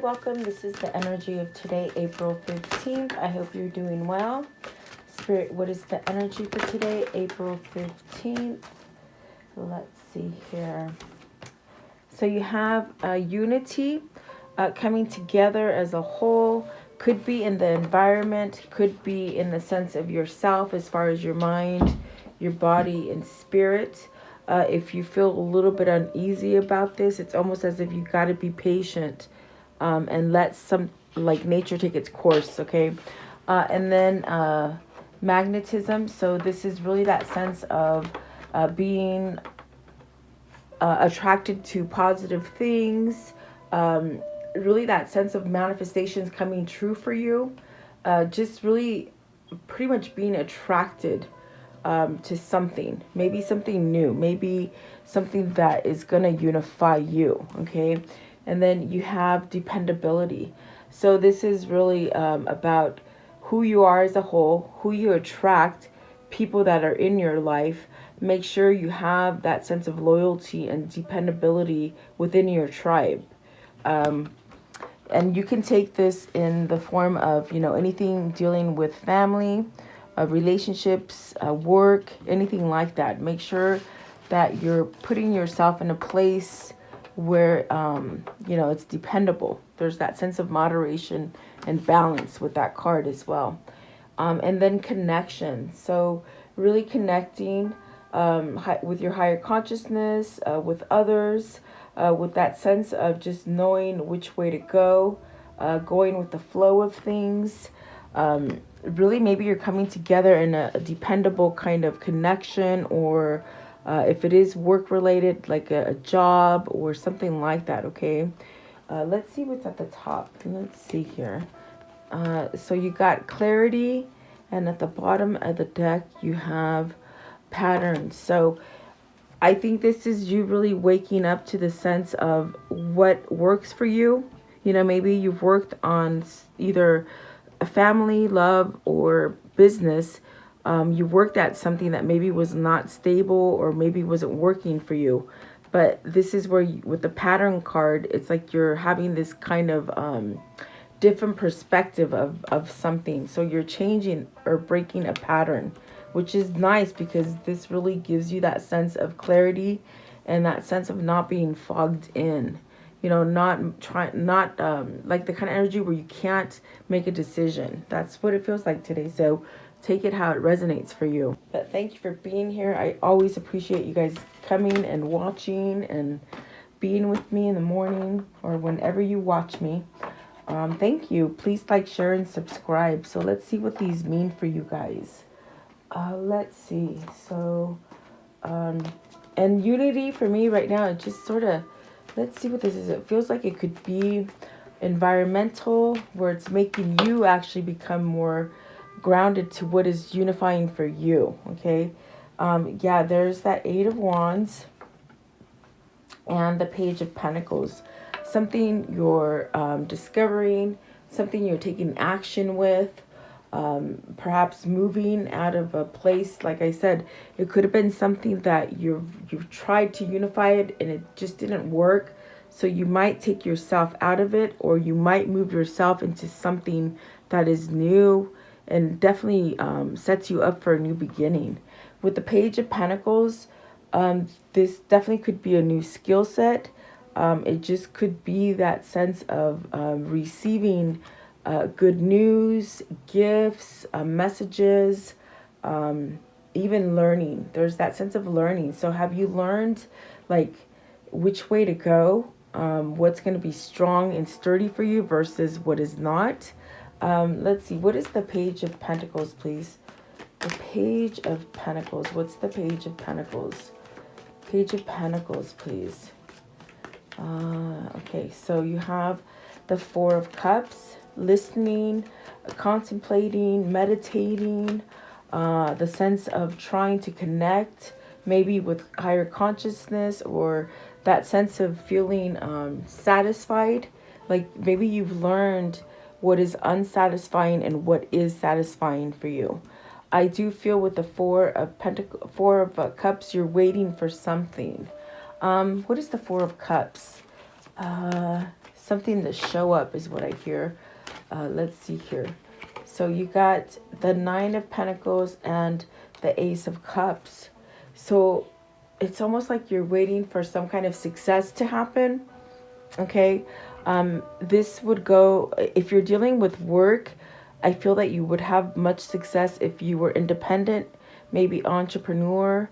welcome. This is the energy of today, April 15th. I hope you're doing well. Spirit, what is the energy for today, April 15th? Let's see here. So you have unity coming together as a whole. Could be in the environment, could be in the sense of yourself as far as your mind, your body, and spirit. If you feel a little bit uneasy about this, it's almost as if you got to be patient and let some, like, nature take its course, okay? And then magnetism. So this is really that sense of being attracted to positive things, really that sense of manifestations coming true for you, just really pretty much being attracted to something, maybe something new, maybe something that is going to unify you, okay? And then you have dependability. So this is really about who you are as a whole, who you attract, people that are in your life. Make sure you have that sense of loyalty and dependability within your tribe. And you can take this in the form of, anything dealing with family, relationships, work, anything like that. Make sure that you're putting yourself in a place where, it's dependable. There's that sense of moderation and balance with that card as well. And then connection. So really connecting with your higher consciousness, with others, with that sense of just knowing which way to go, going with the flow of things. Really, maybe you're coming together in a dependable kind of connection, or if it is work related, like a job or something like that, okay? Let's see what's at the top. Let's see here. So you got clarity, and at the bottom of the deck, you have patterns. So I think this is you really waking up to the sense of what works for you. Maybe you've worked on either a family, love, or business. You worked at something that maybe was not stable or maybe wasn't working for you. But this is where, with the pattern card, it's like you're having this kind of different perspective of something. So you're changing or breaking a pattern, which is nice because this really gives you that sense of clarity and that sense of not being fogged in, not like the kind of energy where you can't make a decision. That's what it feels like today. So take it how it resonates for you. But thank you for being here. I always appreciate you guys coming and watching and being with me in the morning or whenever you watch me. Thank you. Please like, share, and subscribe. So let's see what these mean for you guys. Let's see. So, and unity for me right now, it just sort of, let's see what this is. It feels like it could be environmental, where it's making you actually become more grounded to what is unifying for you. Okay. Yeah, there's that 8 of Wands and the Page of Pentacles. Something you're discovering, something you're taking action with. Perhaps moving out of a place. Like I said, it could have been something that you've tried to unify it and it just didn't work. So you might take yourself out of it, or you might move yourself into something that is new and definitely sets you up for a new beginning. With the Page of Pentacles, this definitely could be a new skill set. It just could be that sense of receiving good news, gifts, messages, even learning. There's that sense of learning. So have you learned, like, which way to go? What's going to be strong and sturdy for you versus what is not? Let's see. What is the Page of Pentacles, please? The Page of Pentacles. What's the Page of Pentacles? Page of Pentacles, please. Okay, so you have the 4 of Cups. Listening, contemplating, meditating, the sense of trying to connect maybe with higher consciousness, or that sense of feeling satisfied. Like maybe you've learned what is unsatisfying and what is satisfying for you. I do feel with the 4 of Cups, you're waiting for something. What is the 4 of Cups? something to show up is what I hear. Let's see here. So you got the Nine of Pentacles and the Ace of Cups. So it's almost like you're waiting for some kind of success to happen. Okay. This would go, if you're dealing with work, I feel that you would have much success if you were independent, maybe entrepreneur,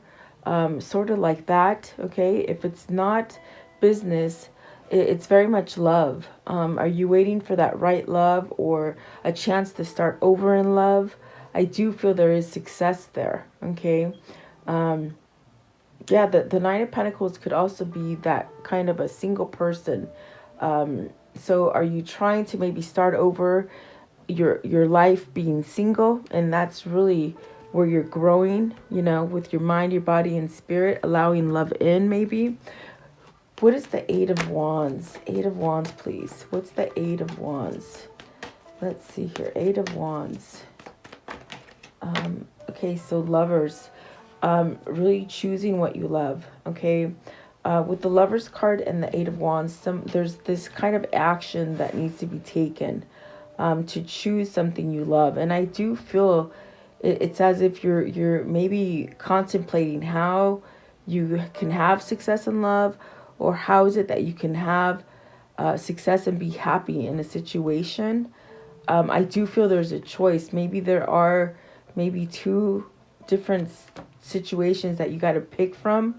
sort of like that. Okay. If it's not business, it's very much love. Are you waiting for that right love or a chance to start over in love? I do feel there is success there. Okay. Yeah, the Nine of Pentacles could also be that kind of a single person. So are you trying to maybe start over your life being single? And that's really where you're growing, with your mind, your body, and spirit, allowing love in maybe. What is the Eight of Wands? Eight of Wands, please. What's the Eight of Wands? Let's see here. Eight of Wands. Okay, so lovers. Really choosing what you love. Okay. With the Lovers card and the Eight of Wands, there's this kind of action that needs to be taken to choose something you love. And I do feel it's as if you're maybe contemplating how you can have success in love, or how is it that you can have success and be happy in a situation. I do feel there's a choice. Maybe there are maybe two different situations that you got to pick from.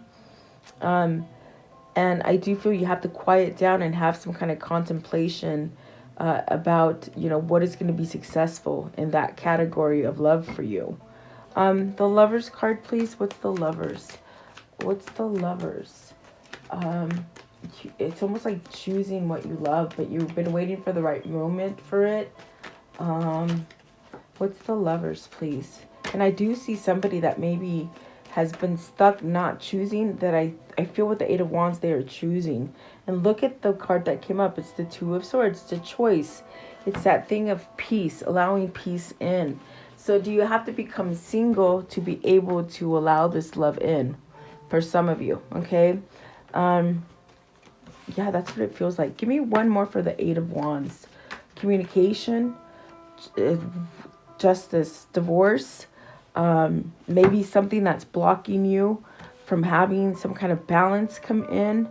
And I do feel you have to quiet down and have some kind of contemplation about, what is going to be successful in that category of love for you. The Lovers card, please. What's the Lovers? What's the Lovers? It's almost like choosing what you love, but you've been waiting for the right moment for it. What's the Lovers, please? And I do see somebody that maybe has been stuck not choosing, that I feel with the Eight of Wands they are choosing. And look at the card that came up. It's the Two of Swords. It's a choice. It's that thing of peace, allowing peace in. So do you have to become single to be able to allow this love in? For some of you, okay? Yeah, that's what it feels like. Give me one more for the Eight of Wands. Communication, justice, divorce, maybe something that's blocking you from having some kind of balance come in.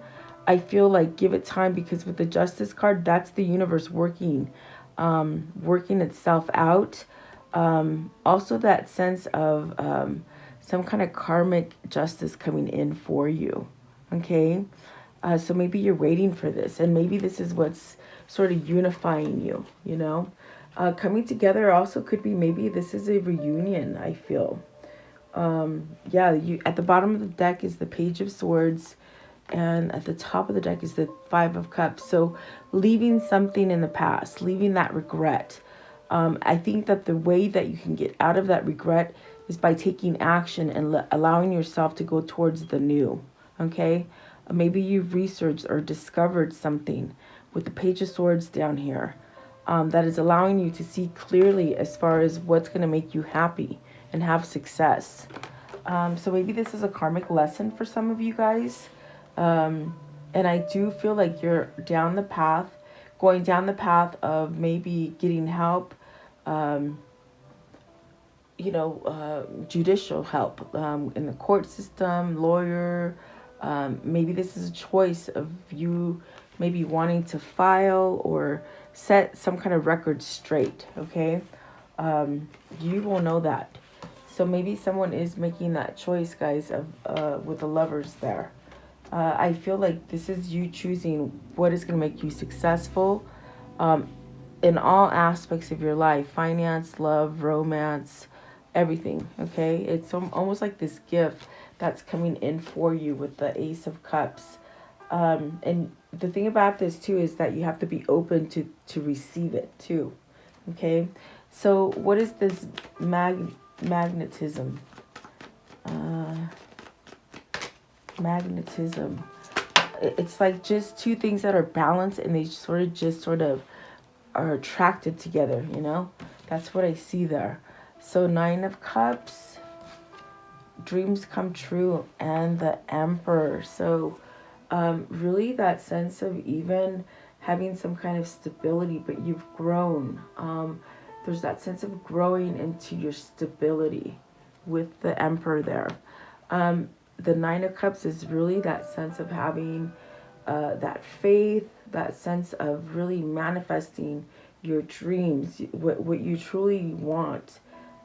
I feel like give it time, because with the Justice card, that's the universe working itself out. Also that sense of some kind of karmic justice coming in for you. Okay. So maybe you're waiting for this, and maybe this is what's sort of unifying you, coming together also could be, maybe this is a reunion, I feel. Yeah, at the bottom of the deck is the Page of Swords, and at the top of the deck is the Five of Cups. So leaving something in the past, leaving that regret. I think that the way that you can get out of that regret is by taking action and allowing yourself to go towards the new. Okay. Maybe you've researched or discovered something with the Page of Swords down here that is allowing you to see clearly as far as what's going to make you happy and have success. So maybe this is a karmic lesson for some of you guys. And I do feel like you're going down the path of maybe getting help, judicial help in the court system, lawyer. Maybe this is a choice of you maybe wanting to file or set some kind of record straight, okay? You will know that. So maybe someone is making that choice, guys, of with the Lovers there. I feel like this is you choosing what is going to make you successful in all aspects of your life. Finance, love, romance, everything, okay? It's almost like this gift that's coming in for you with the Ace of Cups. And the thing about this too is that you have to be open to receive it too. Okay. So what is this magnetism? Magnetism. It's like just two things that are balanced, and they sort of are attracted together, That's what I see there. So Nine of Cups, dreams come true, and the Emperor. So really that sense of even having some kind of stability, but you've grown. There's that sense of growing into your stability with the Emperor there. The Nine of Cups is really that sense of having that faith, that sense of really manifesting your dreams, what you truly want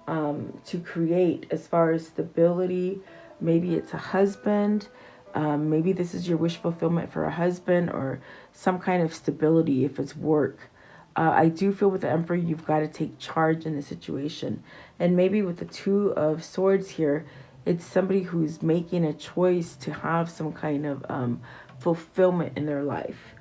to create as far as stability. Maybe it's a husband. Maybe this is your wish fulfillment for a husband, or some kind of stability if it's work. I do feel with the Emperor, you've got to take charge in the situation. And maybe with the Two of Swords here, it's somebody who's making a choice to have some kind of fulfillment in their life.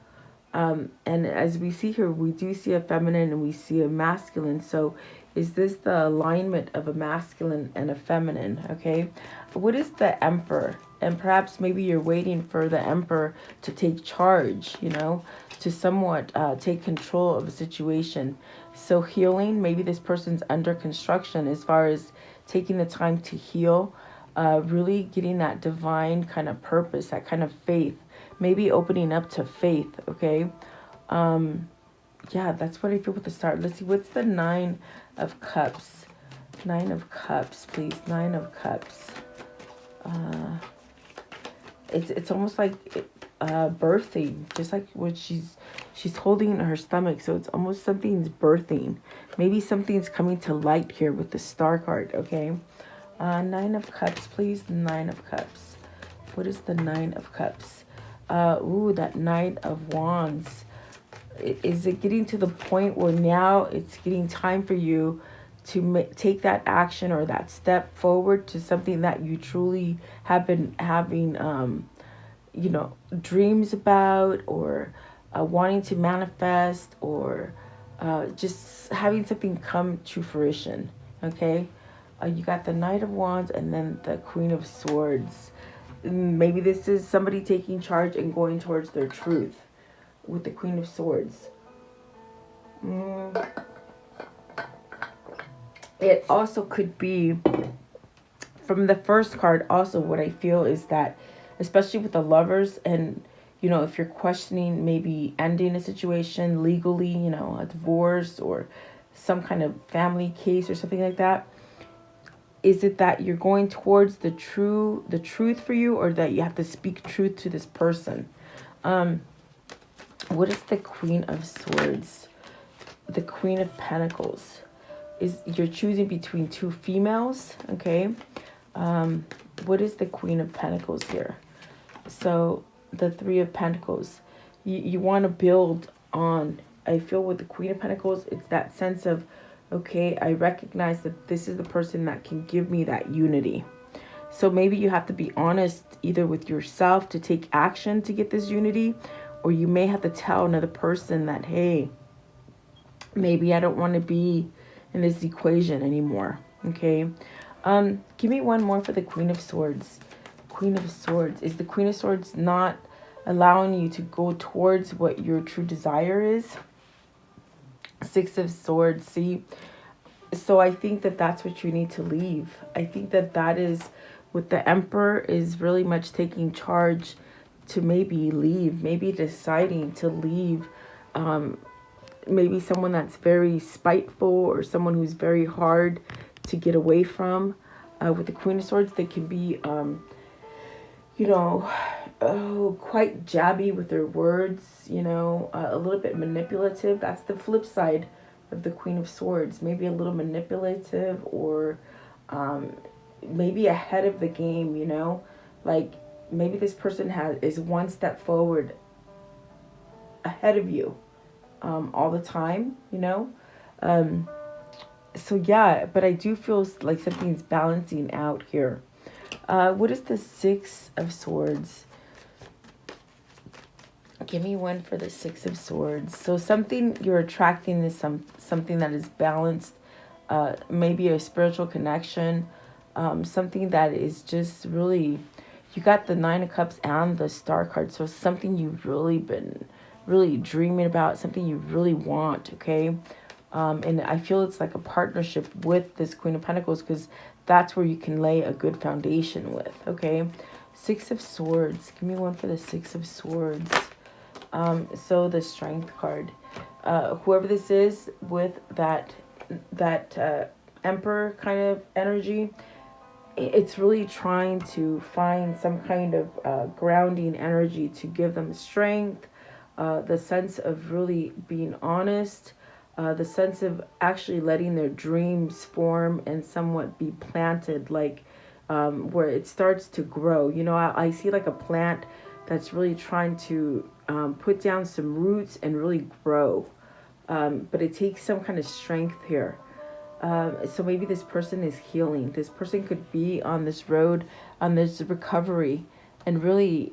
And as we see here, we do see a feminine and we see a masculine. So is this the alignment of a masculine and a feminine? Okay. What is the Emperor? And perhaps maybe you're waiting for the Emperor to take charge, you know, to somewhat take control of a situation. So healing, maybe this person's under construction as far as taking the time to heal, really getting that divine kind of purpose, that kind of faith, maybe opening up to faith. Okay. Yeah, that's what I feel with the Star. Let's see, what's the Nine of Cups? Nine of Cups, please. Nine of Cups. It's almost like birthing, just like what she's holding in her stomach. So it's almost something's birthing. Maybe something's coming to light here with the Star card. Okay. Nine of Cups, please. Nine of Cups. What is the Nine of Cups? Ooh, that Knight of Wands. Is it getting to the point where now it's getting time for you to take that action or that step forward to something that you truly have been having, you know, dreams about, or wanting to manifest, or just having something come to fruition? Okay. You got the Knight of Wands and then the Queen of Swords. Maybe this is somebody taking charge and going towards their truth with the Queen of Swords. It also could be, from the first card, also what I feel is that, especially with the Lovers, and, you know, if you're questioning maybe ending a situation legally, you know, a divorce or some kind of family case or something like that, is it that you're going towards the truth for you, or that you have to speak truth to this person? What is the Queen of Swords? The Queen of Pentacles. Is you're choosing between two females, okay? What is the Queen of Pentacles here? So the Three of Pentacles. You want to build on, I feel with the Queen of Pentacles, it's that sense of, okay, I recognize that this is the person that can give me that unity. So maybe you have to be honest either with yourself to take action to get this unity, or you may have to tell another person that, hey, maybe I don't want to be in this equation anymore. Okay. Give me one more for the Queen of Swords. Queen of Swords. Is the Queen of Swords not allowing you to go towards what your true desire is? Six of Swords. See, so I think that that's what you need to leave. I think that that is what the Emperor is really much taking charge to maybe leave, maybe deciding to leave. Maybe someone that's very spiteful, or someone who's very hard to get away from. With the Queen of Swords, they can be, you know, quite jabby with their words, you know, a little bit manipulative. That's the flip side of the Queen of Swords. Maybe a little manipulative, or maybe ahead of the game, you know, like maybe this person is one step forward ahead of you all the time, you know. So yeah, but I do feel like something's balancing out here. What is the Six of Swords? Give me one for the Six of Swords. So something you're attracting is something that is balanced, maybe a spiritual connection, something that is just really, you got the Nine of Cups and the Star card. So something you've really been dreaming about, something you really want, okay? And I feel it's like a partnership with this Queen of Pentacles, because that's where you can lay a good foundation with, okay? Six of Swords. Give me one for the Six of Swords. So the Strength card. Whoever this is with that Emperor kind of energy, it's really trying to find some kind of grounding energy to give them strength, the sense of really being honest, the sense of actually letting their dreams form and somewhat be planted, like where it starts to grow. You know, I see like a plant that's really trying to put down some roots and really grow. But it takes some kind of strength here. So maybe this person is healing. This person could be on this road, on this recovery, and really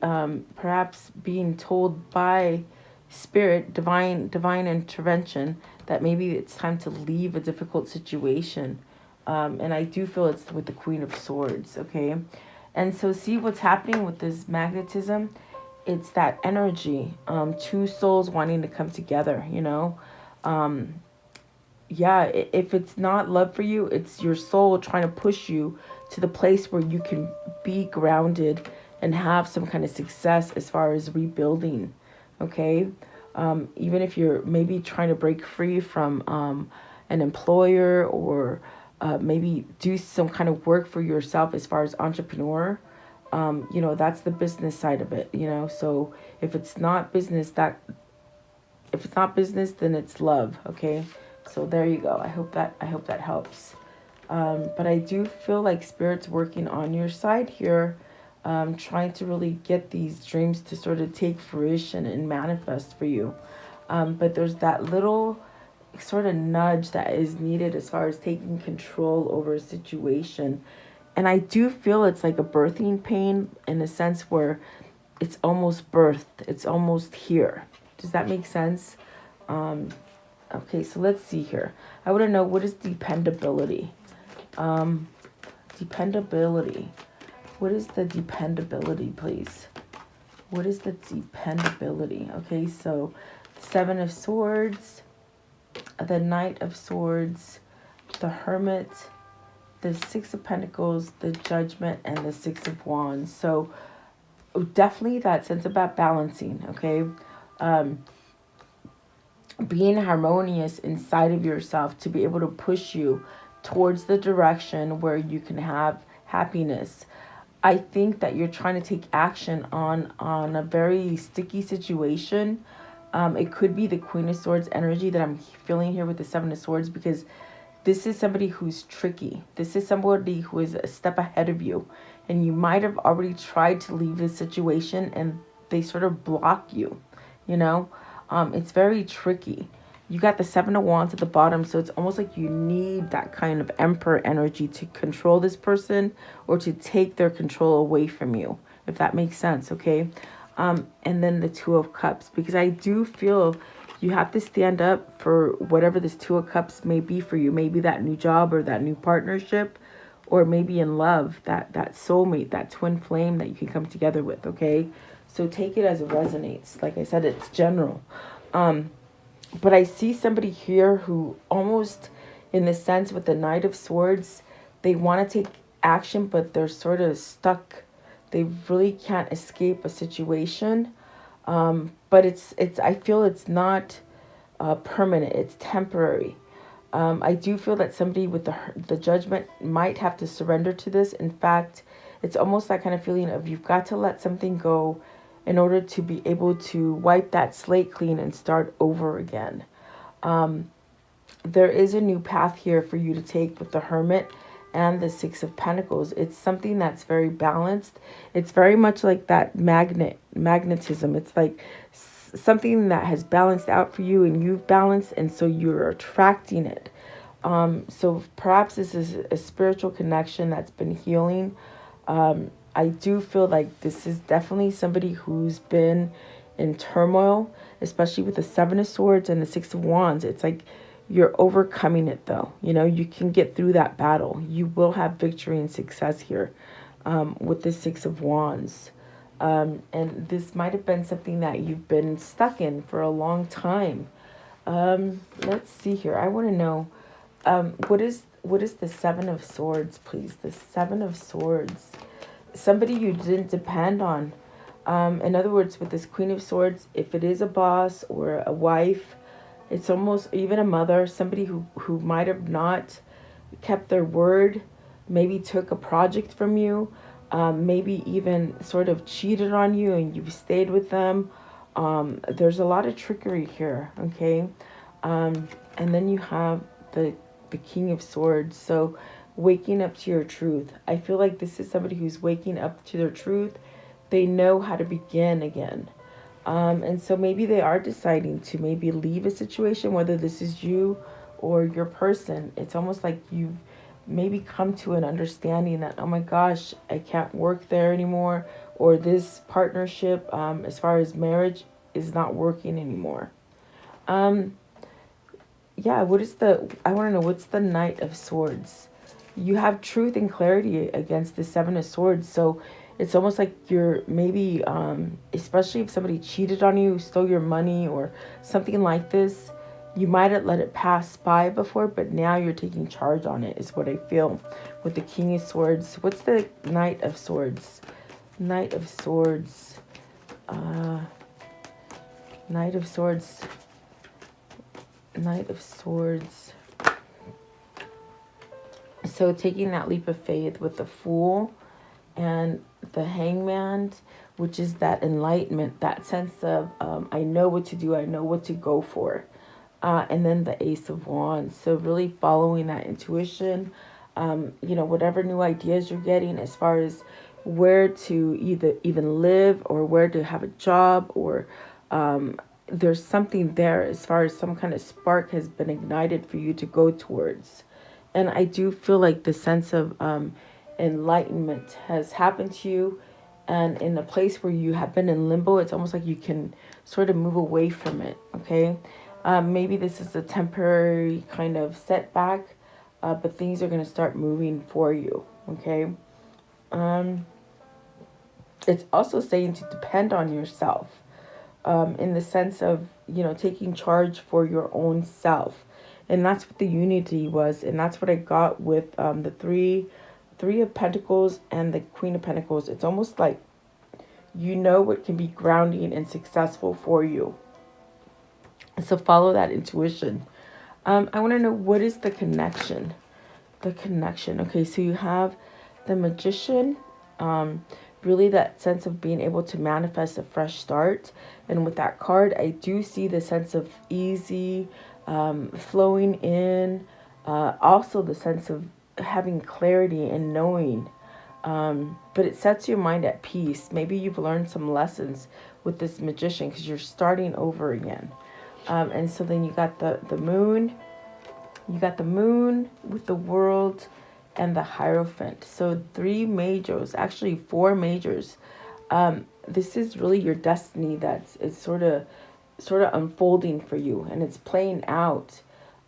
perhaps being told by spirit, divine intervention, that maybe it's time to leave a difficult situation. And I do feel it's with the Queen of Swords, okay? And so see what's happening with this magnetism. It's that energy, two souls wanting to come together, you know? Yeah, if it's not love for you, it's your soul trying to push you to the place where you can be grounded and have some kind of success as far as rebuilding, okay? Even if you're maybe trying to break free from an employer, or maybe do some kind of work for yourself as far as entrepreneur, you know, that's the business side of it, you know? So if it's not business, then it's love, okay? So there you go. I hope that helps. But I do feel like Spirit's working on your side here, trying to really get these dreams to sort of take fruition and manifest for you. But there's that little sort of nudge that is needed as far as taking control over a situation. And I do feel it's like a birthing pain, in a sense where it's almost birthed. It's almost here. Does that make sense? Okay, so let's see here. I want to know, what is dependability? Dependability. What is the dependability, please? What is the dependability? Okay, so Seven of Swords, the Knight of Swords, the Hermit, the Six of Pentacles, the Judgment, and the Six of Wands. So definitely that sense about balancing, okay? Being harmonious inside of yourself to be able to push you towards the direction where you can have happiness. I think that you're trying to take action on a very sticky situation. It could be the Queen of Swords energy that I'm feeling here with the Seven of Swords, because this is somebody who's tricky. This is somebody who is a step ahead of you, and you might have already tried to leave this situation and they sort of block you, you know? It's very tricky. You got the Seven of Wands at the bottom, so it's almost like you need that kind of Emperor energy to control this person, or to take their control away from you, if that makes sense, okay? And then the Two of Cups, because I do feel you have to stand up for whatever this Two of Cups may be for you. Maybe that new job, or that new partnership, or maybe in love, that soulmate, that twin flame that you can come together with, okay? So take it as it resonates. Like I said, it's general. But I see somebody here who almost, in the sense with the Knight of Swords, they want to take action, but they're sort of stuck. They really can't escape a situation. But it's I feel it's not permanent. It's temporary. I do feel that somebody with the Judgment might have to surrender to this. In fact, it's almost that kind of feeling of you've got to let something go in order to be able to wipe that slate clean and start over again. There is a new path here for you to take with the Hermit and the Six of Pentacles. It's something that's very balanced. It's very much like that magnetism. It's like something that has balanced out for you, and you've balanced, and so you're attracting it. So perhaps this is a spiritual connection that's been healing. I do feel like this is definitely somebody who's been in turmoil, especially with the Seven of Swords and the Six of Wands. It's like you're overcoming it, though. You know, you can get through that battle. You will have victory and success here with the Six of Wands. And this might have been something that you've been stuck in for a long time. Let's see here. I want to know, what is the Seven of Swords, please? The Seven of Swords. Somebody you didn't depend on. In other words, with this Queen of Swords, if it is a boss or a wife, it's almost even a mother, somebody who might have not kept their word, maybe took a project from you, maybe even sort of cheated on you and you've stayed with them. There's a lot of trickery here, okay? And then you have the King of Swords. So waking up to your truth. I feel like this is somebody who's waking up to their truth. They know how to begin again. And so maybe they are deciding to maybe leave a situation, whether this is you or your person. It's almost like you've maybe come to an understanding that, oh my gosh, I can't work there anymore, or this partnership, as far as marriage, is not working anymore. Yeah, I want to know, what's the Knight of Swords? You have truth and clarity against the Seven of Swords. So it's almost like you're maybe, especially if somebody cheated on you, stole your money or something like this, you might have let it pass by before, but now you're taking charge on it, is what I feel with the King of Swords. What's the Knight of Swords? Knight of Swords. Knight of Swords. Knight of Swords. So taking that leap of faith with the Fool and the Hangman, which is that enlightenment, that sense of I know what to do, I know what to go for. And then the Ace of Wands. So really following that intuition, whatever new ideas you're getting as far as where to either even live or where to have a job, or there's something there as far as some kind of spark has been ignited for you to go towards. And I do feel like the sense of enlightenment has happened to you. And in a place where you have been in limbo, it's almost like you can sort of move away from it, okay? Maybe this is a temporary kind of setback, but things are going to start moving for you, okay? It's also saying to depend on yourself, in the sense of, taking charge for your own self. And that's what the unity was. And that's what I got with the three of Pentacles and the Queen of Pentacles. It's almost like what can be grounding and successful for you. So follow that intuition. I want to know, what is the connection? The connection. Okay, so you have the Magician. Really that sense of being able to manifest a fresh start. And with that card, I do see the sense of easy, flowing in. Also the sense of having clarity and knowing. But it sets your mind at peace. Maybe you've learned some lessons with this Magician because you're starting over again. And so then you got the Moon. You got the Moon with the World and the Hierophant. So 3 majors, actually 4 majors. This is really your destiny it's sort of unfolding for you, and it's playing out.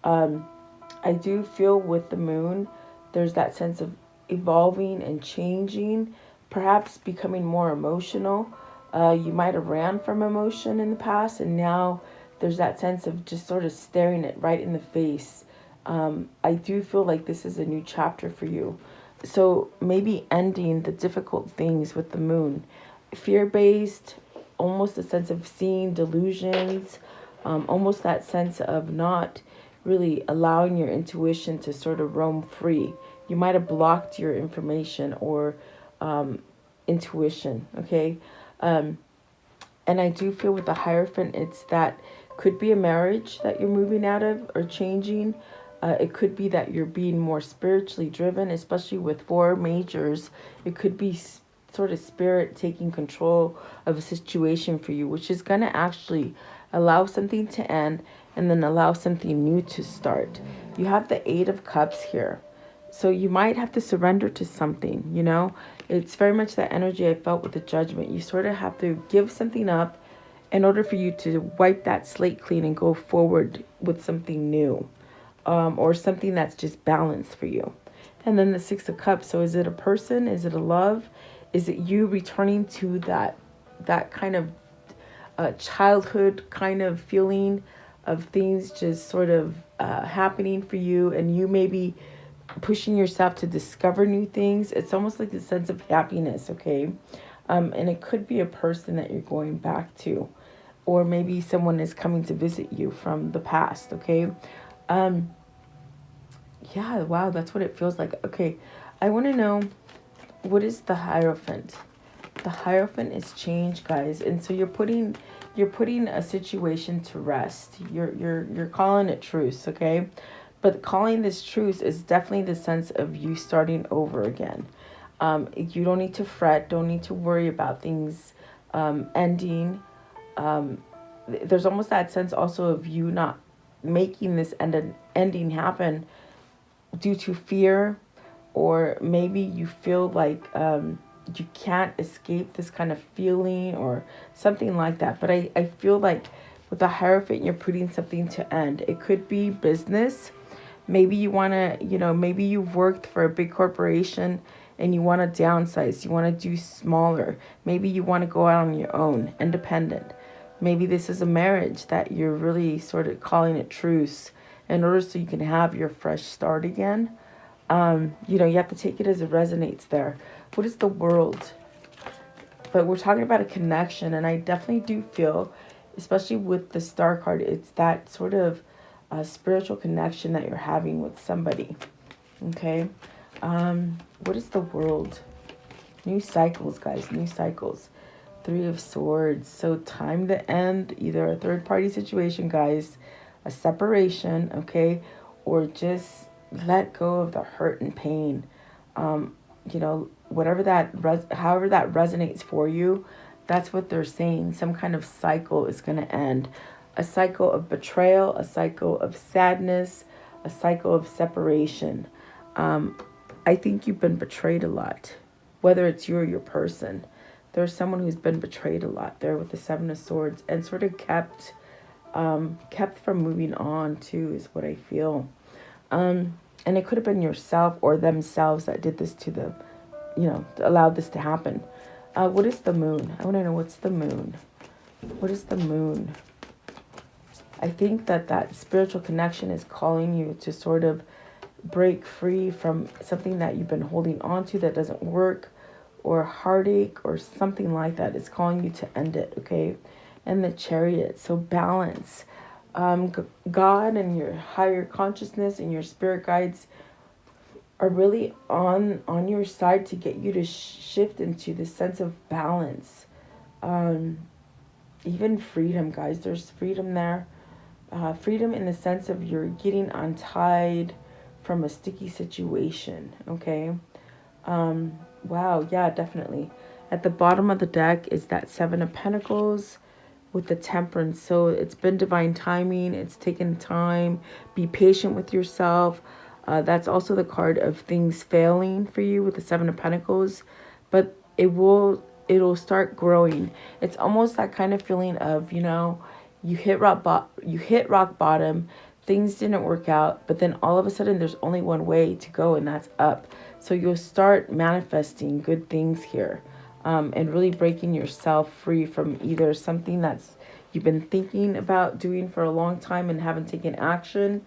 I do feel with the Moon, there's that sense of evolving and changing, perhaps becoming more emotional. You might have ran from emotion in the past, and now there's that sense of just sort of staring it right in the face. I do feel like this is a new chapter for you. So maybe ending the difficult things with the Moon. Fear-based, almost a sense of seeing delusions, almost that sense of not really allowing your intuition to sort of roam free. You might have blocked your information or intuition, okay? And I do feel with the Hierophant, it's that could be a marriage that you're moving out of or changing. It could be that you're being more spiritually driven, especially with 4 majors. It could be sort of spirit taking control of a situation for you, which is going to actually allow something to end and then allow something new to start. You have the 8 of Cups here. So you might have to surrender to something, It's very much that energy I felt with the Judgment. You sort of have to give something up in order for you to wipe that slate clean and go forward with something new. Or something that's just balanced for you. And then the 6 of Cups. So is it a person? Is it a love? Is it you returning to that kind of childhood kind of feeling of things just sort of happening for you, and you maybe pushing yourself to discover new things? It's almost like a sense of happiness, okay? And it could be a person that you're going back to, or maybe someone is coming to visit you from the past. Okay. Yeah, wow, that's what it feels like. Okay, I want to know, what is the Hierophant? The Hierophant is change, guys, and so you're putting a situation to rest. You're calling it truce, okay? But calling this truce is definitely the sense of you starting over again. You don't need to fret, don't need to worry about things ending. There's almost that sense also of you not making this ending happen due to fear, or maybe you feel like you can't escape this kind of feeling or something like that. But I feel like with the Hierophant, you're putting something to end. It could be business. Maybe you want to, maybe you've worked for a big corporation and you want to downsize. You want to do smaller. Maybe you want to go out on your own, independent. Maybe this is a marriage that you're really sort of calling it truce in order so you can have your fresh start again. You have to take it as it resonates there. What is the World? But we're talking about a connection, and I definitely do feel, especially with the Star card, it's that sort of spiritual connection that you're having with somebody. Okay. What is the World? New cycles, guys. New cycles. Three of Swords. So time to end either a third party situation, guys, a separation, okay, or just let go of the hurt and pain. Whatever however that resonates for you, that's what they're saying. Some kind of cycle is going to end. A cycle of betrayal, a cycle of sadness, a cycle of separation. I think you've been betrayed a lot, whether it's you or your person. There's someone who's been betrayed a lot there with the Seven of Swords, and sort of kept from moving on too, is what I feel. And it could have been yourself or themselves that did this to them, allowed this to happen. What is the Moon? I want to know, what's the Moon? What is the Moon? I think that spiritual connection is calling you to sort of break free from something that you've been holding on to that doesn't work, or heartache or something like that. It's calling you to end it, okay? And the Chariot, so balance. God and your higher consciousness and your spirit guides are really on your side to get you to shift into this sense of balance. Even freedom, guys. There's freedom there. Freedom in the sense of you're getting untied from a sticky situation, okay? Wow, yeah, definitely. At the bottom of the deck is that Seven of Pentacles with the Temperance. So it's been divine timing. It's taken time. Be patient with yourself. That's also the card of things failing for you with the Seven of Pentacles. But it'll start growing. It's almost that kind of feeling of, you hit rock bottom. Things didn't work out, but then all of a sudden there's only one way to go, and that's up. So you'll start manifesting good things here, and really breaking yourself free from either something that's you've been thinking about doing for a long time and haven't taken action,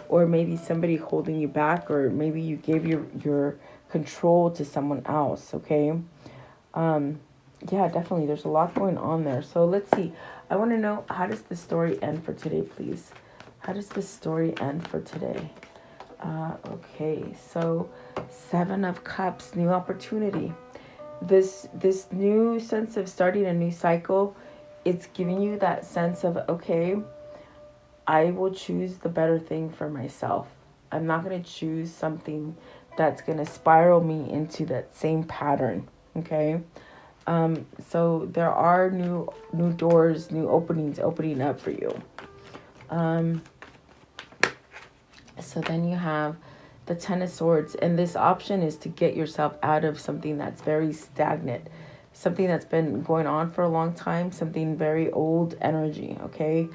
or maybe somebody holding you back, or maybe you gave your control to someone else, okay? Yeah, definitely. There's a lot going on there. So let's see. I want to know, how does the story end for today, please? How does the story end for today? Okay, so Seven of Cups, new opportunity. This new sense of starting a new cycle, it's giving you that sense of, okay, I will choose the better thing for myself. I'm not going to choose something that's going to spiral me into that same pattern, okay? So there are new doors, new openings opening up for you. So then you have the Ten of Swords, and this option is to get yourself out of something that's very stagnant, something that's been going on for a long time, something very old energy, okay?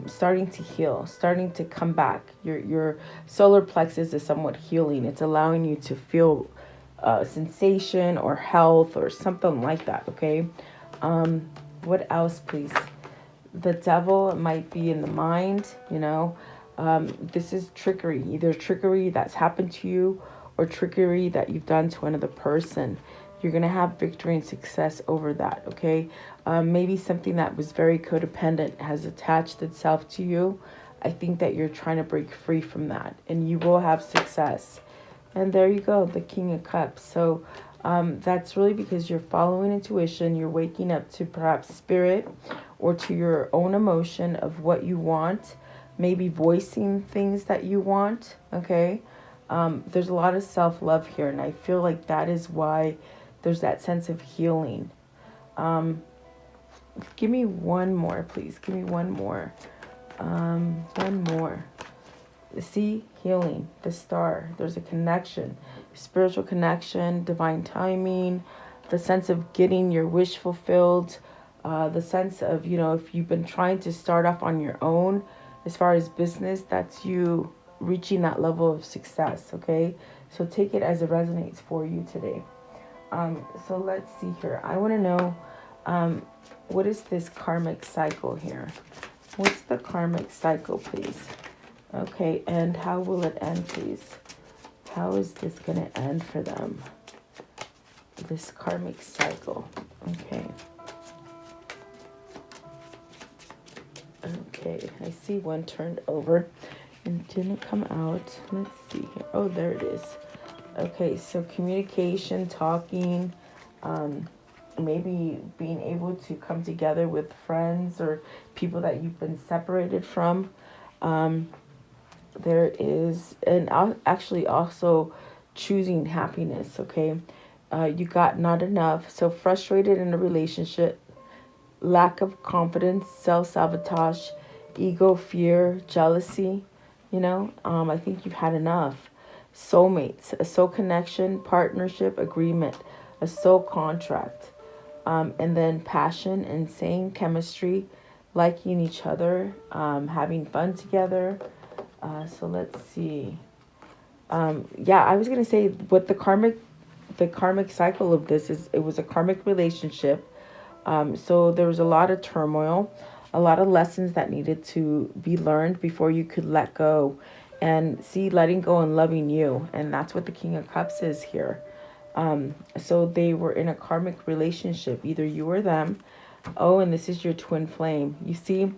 Starting to heal, starting to come back. Your solar plexus is somewhat healing. It's allowing you to feel sensation or health or something like that, okay? What else, please? The Devil might be in the mind, this is trickery, either trickery that's happened to you or trickery that you've done to another person. You're going to have victory and success over that, okay? Maybe something that was very codependent has attached itself to you. I think that you're trying to break free from that, and you will have success. And there you go, the King of Cups. So that's really because you're following intuition. You're waking up to perhaps spirit or to your own emotion of what you want. Maybe voicing things that you want, okay? There's a lot of self-love here, and I feel like that is why there's that sense of healing. Give me one more, please. Give me one more. One more. See, healing, the star. There's a connection, spiritual connection, divine timing, the sense of getting your wish fulfilled, the sense of, if you've been trying to start off on your own as far as business, that's you reaching that level of success, okay? So take it as it resonates for you today. So let's see here. I want to know, what is this karmic cycle here? What's the karmic cycle, please? Okay, and how will it end, please? How is this going to end for them? This karmic cycle. Okay. Okay, I see one turned over and didn't come out. Let's see here. Oh, there it is. Okay, so communication, talking, maybe being able to come together with friends or people that you've been separated from. There is, and actually also choosing happiness, okay? You got not enough, so frustrated in a relationship, lack of confidence, self-sabotage, ego, fear, jealousy, I think you've had enough. Soulmates, a soul connection, partnership, agreement, a soul contract, and then passion, insane chemistry, liking each other, having fun together. So let's see. Yeah, I was going to say what the karmic cycle of this is. It was a karmic relationship. So there was a lot of turmoil, a lot of lessons that needed to be learned before you could let go and see letting go and loving you. And that's what the King of Cups is here. So they were in a karmic relationship, either you or them. Oh, and this is your twin flame. You see,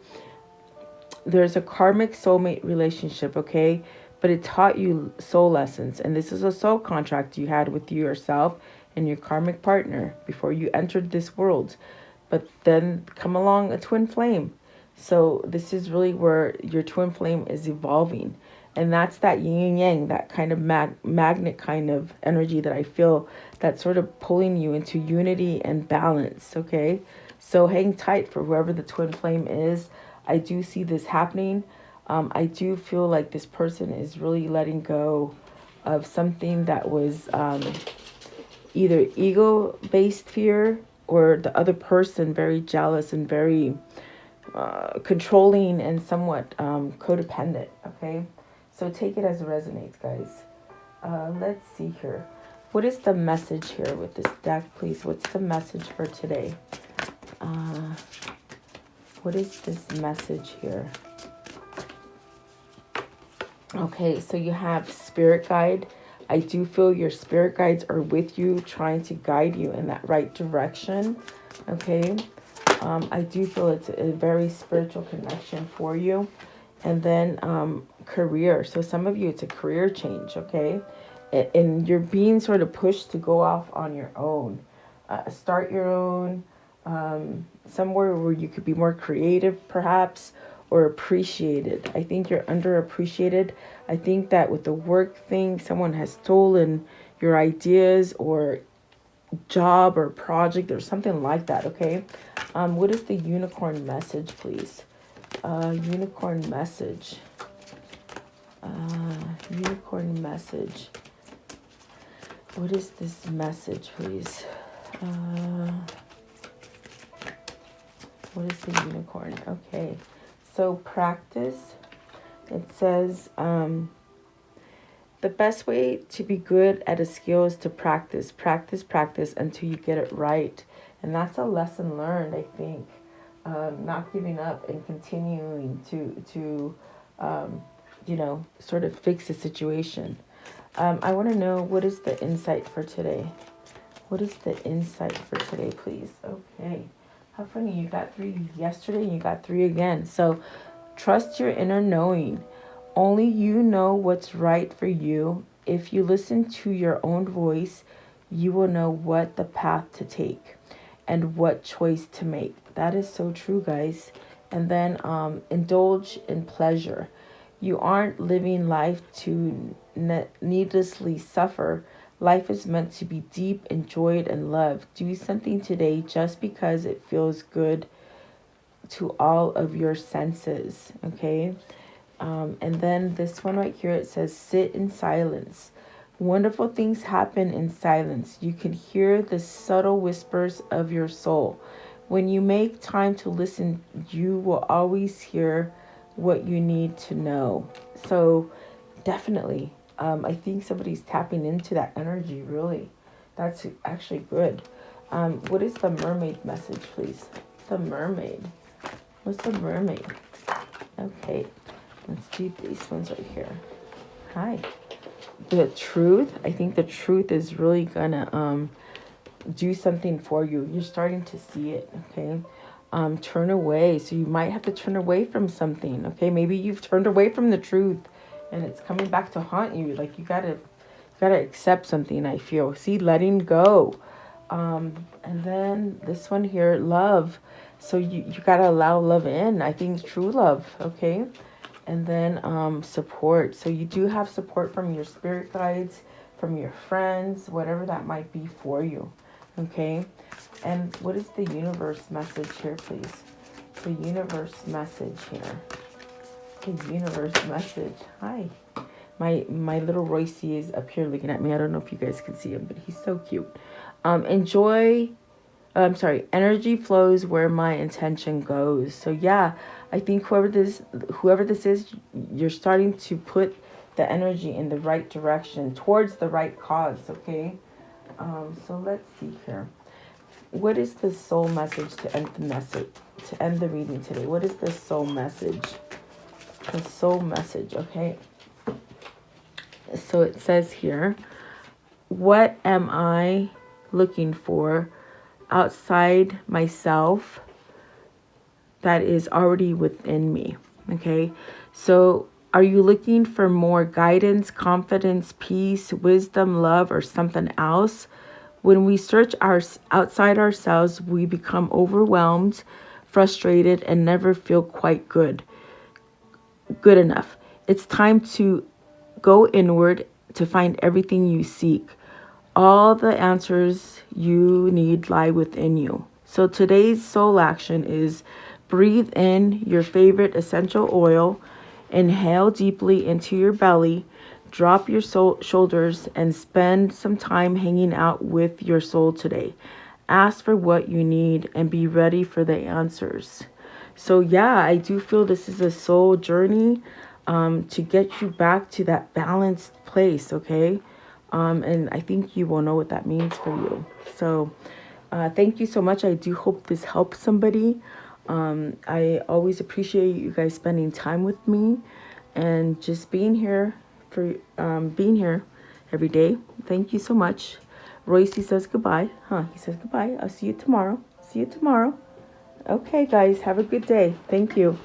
there's a karmic soulmate relationship, okay? But it taught you soul lessons. And this is a soul contract you had with yourself and your karmic partner before you entered this world. But then come along a twin flame. So this is really where your twin flame is evolving. And that's that yin and yang, that kind of magnet kind of energy that I feel that's sort of pulling you into unity and balance, okay? So hang tight for whoever the twin flame is. I do see this happening. I do feel like this person is really letting go of something that was either ego-based fear or the other person very jealous and very controlling and somewhat codependent, okay? So take it as it resonates, guys. Let's see here. What is the message here with this deck, please? What's the message for today? What is this message here? Okay, so you have spirit guide. I do feel your spirit guides are with you, trying to guide you in that right direction. Okay. I do feel it's a very spiritual connection for you. And then career. So some of you, it's a career change, okay? And you're being sort of pushed to go off on your own. Start your own, somewhere where you could be more creative, perhaps, or appreciated. I think you're underappreciated. I think that with the work thing, someone has stolen your ideas or job or project or something like that, okay? What is the unicorn message, please? Unicorn message. Unicorn message. What is this message, please? What is the unicorn? Okay. So practice. It says, the best way to be good at a skill is to practice, practice, practice until you get it right. And that's a lesson learned, I think. Not giving up and continuing to sort of fix the situation. I want to know, what is the insight for today? What is the insight for today, please? Okay. How funny. You got 3 yesterday and you got 3 again. So trust your inner knowing. Only you know what's right for you. If you listen to your own voice, you will know what the path to take and what choice to make. That is so true, guys. And then indulge in pleasure. You aren't living life to needlessly suffer. Life is meant to be deep, enjoyed, and loved. Do something today just because it feels good to all of your senses, okay? And then this one right here, it says, sit in silence. Wonderful things happen in silence. You can hear the subtle whispers of your soul. When you make time to listen, you will always hear what you need to know. So definitely, I think somebody's tapping into that energy, really. That's actually good. What is the mermaid message, please? The mermaid. What's the mermaid? Okay, let's do these ones right here. Hi. The truth. I think the truth is really gonna do something for you. You're starting to see it, okay? Turn away. So you might have to turn away from something, okay? Maybe you've turned away from the truth and it's coming back to haunt you. Like you gotta accept something, I feel. See, letting go. And then this one here, love. So you gotta allow love in. I think true love, okay? And then support. So you do have support from your spirit guides, from your friends, whatever that might be for you, okay? And what is the universe message here, please? The universe message here. The universe message. Hi. My little Royce is up here looking at me. I don't know if you guys can see him, but he's so cute. Energy flows where my intention goes. So yeah, I think whoever this is, you're starting to put the energy in the right direction towards the right cause, okay? So let's see here. What is the soul message to end the reading today? What is the soul message? The soul message, okay? So it says here, what am I looking for outside myself that is already within me? Okay, so are you looking for more guidance, confidence, peace, wisdom, love, or something else? When we search outside ourselves, we become overwhelmed, frustrated, and never feel quite good enough. It's time to go inward to find everything you seek. All the answers you need lie within you. So today's soul action is breathe in your favorite essential oil, inhale deeply into your belly, drop your shoulders, and spend some time hanging out with your soul today. Ask for what you need and be ready for the answers. So yeah, I do feel this is a soul journey to get you back to that balanced place, okay? And I think you will know what that means for you. So thank you so much. I do hope this helps somebody. I always appreciate you guys spending time with me and just being here every day. Thank you so much. Royce says goodbye. He says goodbye. I'll see you tomorrow. Okay, guys, have a good day. Thank you.